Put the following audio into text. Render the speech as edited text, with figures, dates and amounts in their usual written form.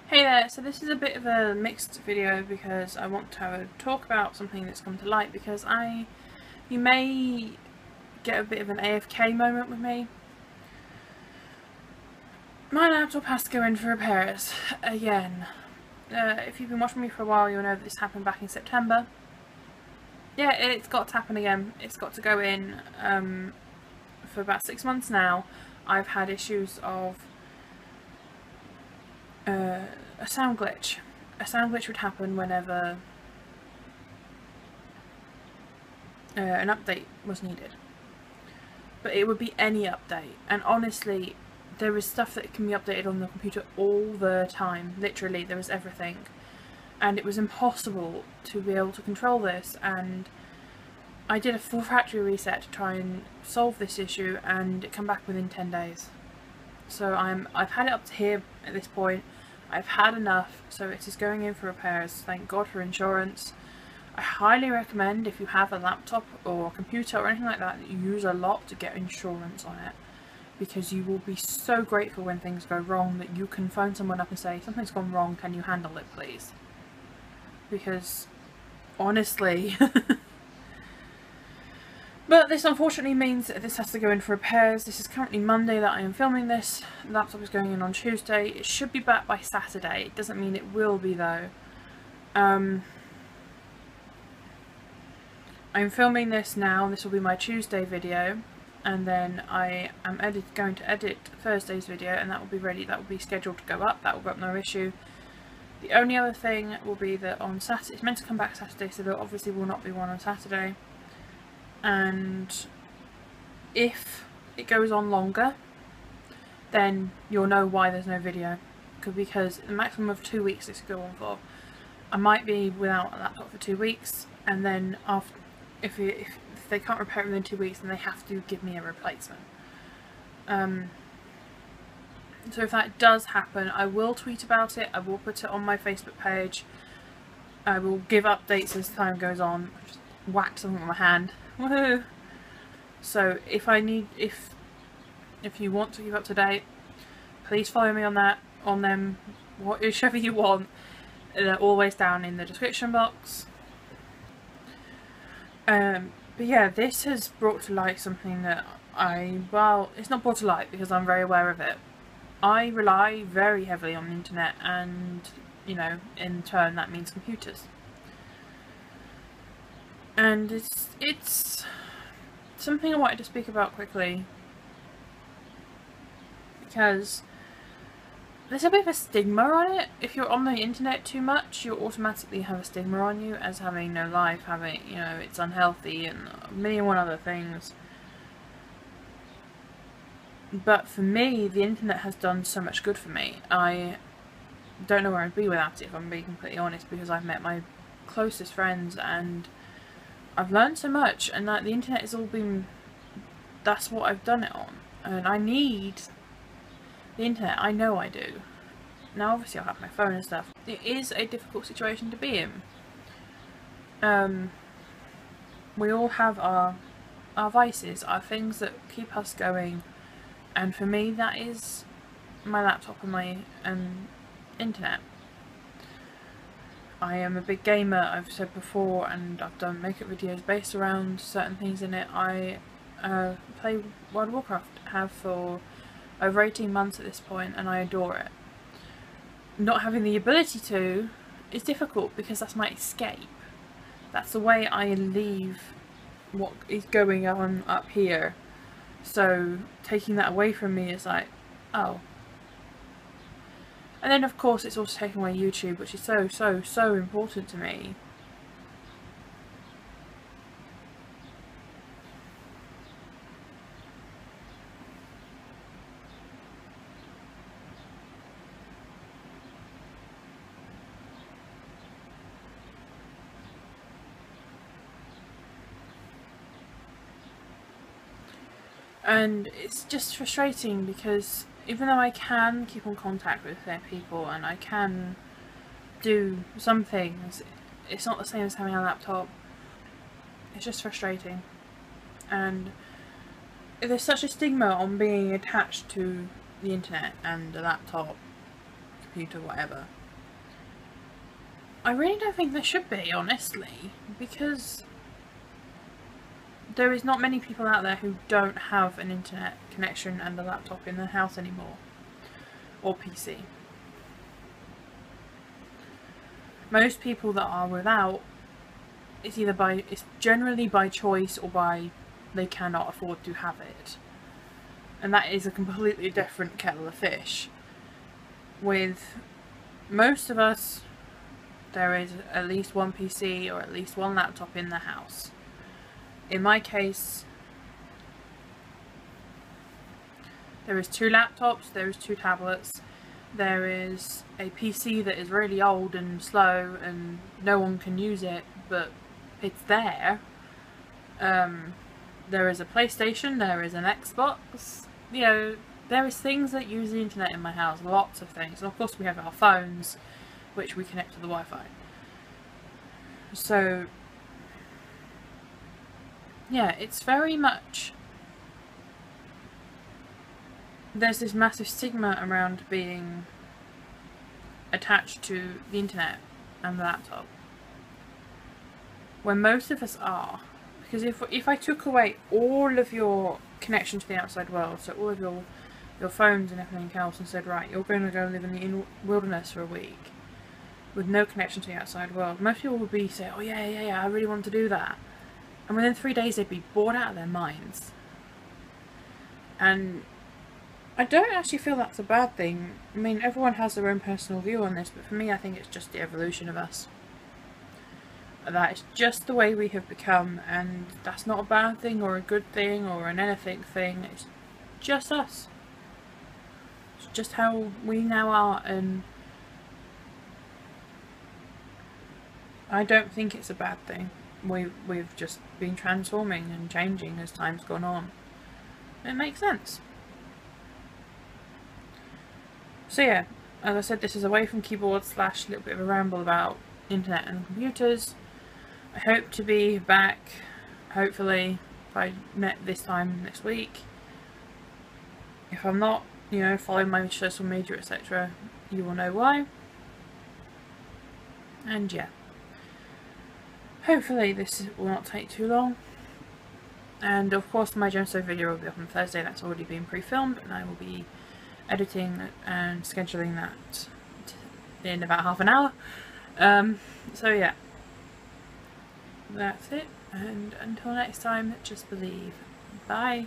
Hey there, so this is a bit of a mixed video because I want to talk about something that's come to light because you may get a bit of an AFK moment with me. My laptop has to go in for repairs again. If you've been watching me for a while, you'll know that this happened back in September. Yeah, it's got to happen again. It's got to go in for about 6 months now. I've had issues of a sound glitch. A sound glitch would happen whenever an update was needed. But it would be any update. And honestly, there is stuff that can be updated on the computer all the time. Literally, there was everything. And it was impossible to be able to control this. And I did a full factory reset to try and solve this issue, and it came back within 10 days. So I've had it up to here at this point. I've had enough, so it is going in for repairs. Thank God for insurance. I highly recommend, if you have a laptop or a computer or anything like that, that you use a lot, to get insurance on it, because you will be so grateful when things go wrong that you can phone someone up and say, something's gone wrong, can you handle it please? Because honestly but this unfortunately means that this has to go in for repairs. This is currently Monday that I am filming this. The laptop is going in on Tuesday. It should be back by Saturday. It doesn't mean it will be though. I'm filming this now. This will be my Tuesday video, and then I am going to edit Thursday's video, and that will be ready. That will be scheduled to go up. That will go up, no issue. The only other thing will be that on Saturday, it's meant to come back Saturday, so there obviously will not be one on Saturday. And if it goes on longer, then you'll know why there's no video, because the maximum of 2 weeks this could go on for. I might be without a laptop for 2 weeks, and then after, if they can't repair it within 2 weeks, then they have to give me a replacement. So if that does happen, I will tweet about it. I will put it on my Facebook page. I will give updates as time goes on. I just whacked something with my hand. Woohoo! So if you want to keep up to date, please follow me on them, whichever you want. They're always down in the description box. But yeah, this has brought to light something that well, it's not brought to light because I'm very aware of it. I rely very heavily on the internet, and you know, in turn that means computers. And it's something I wanted to speak about quickly, because there's a bit of a stigma on it. If you're on the internet too much, you automatically have a stigma on you as having no life, having, you know, it's unhealthy and a million one other things. But for me, the internet has done so much good for me. I don't know where I'd be without it, if I'm being completely honest, because I've met my closest friends and I've learned so much, and that the internet has all been, that's what I've done it on. And I need the internet, I know I do. Now obviously I'll have my phone and stuff. It is a difficult situation to be in. We all have our vices, our things that keep us going, and for me that is my laptop and my internet. I am a big gamer, I've said before, and I've done makeup videos based around certain things in it. I play World of Warcraft, have for over 18 months at this point, and I adore it. Not having the ability to is difficult because that's my escape. That's the way I leave what is going on up here. So taking that away from me is like, oh. And then of course it's also taking away YouTube, which is so important to me. And it's just frustrating because even though I can keep in contact with their people and I can do some things, it's not the same as having a laptop. It's just frustrating. And there's such a stigma on being attached to the internet and a laptop, computer, whatever. I really don't think there should be, honestly, because there is not many people out there who don't have an internet connection and a laptop in their house anymore, or PC. Most people that are without, it's generally by choice or by they cannot afford to have it. And that is a completely different kettle of fish. With most of us, there is at least one PC or at least one laptop in the house. In my case, there is 2 laptops, there is 2 tablets, there is a PC that is really old and slow and no one can use it, but it's there. There is a PlayStation, there is an Xbox, you know, there is things that use the internet in my house, lots of things. And of course we have our phones, which we connect to the Wi-Fi. So, yeah, it's very much, there's this massive stigma around being attached to the internet and the laptop, when most of us are. Because if I took away all of your connection to the outside world, so all of your phones and everything else, and said, right, you're going to go live in the wilderness for a week with no connection to the outside world, most people would be say, oh yeah, I really want to do that. And within 3 days they'd be bored out of their minds. And I don't actually feel that's a bad thing. I mean, everyone has their own personal view on this, but for me I think it's just the evolution of us. That is just the way we have become, and that's not a bad thing or a good thing or an anything thing. It's just us. It's just how we now are, and I don't think it's a bad thing. We've just been transforming and changing as time's gone on. It makes sense. So yeah, as I said, this is away from keyboard / little bit of a ramble about internet and computers. I hope to be back, hopefully, by this time next week. If I'm not, you know, following my social media, etc., you will know why. And yeah, hopefully this will not take too long. And of course my gemstone video will be up on Thursday. That's already been pre-filmed, and I will be editing and scheduling that in about half an hour. So yeah, that's it, and until next time, just believe. Bye.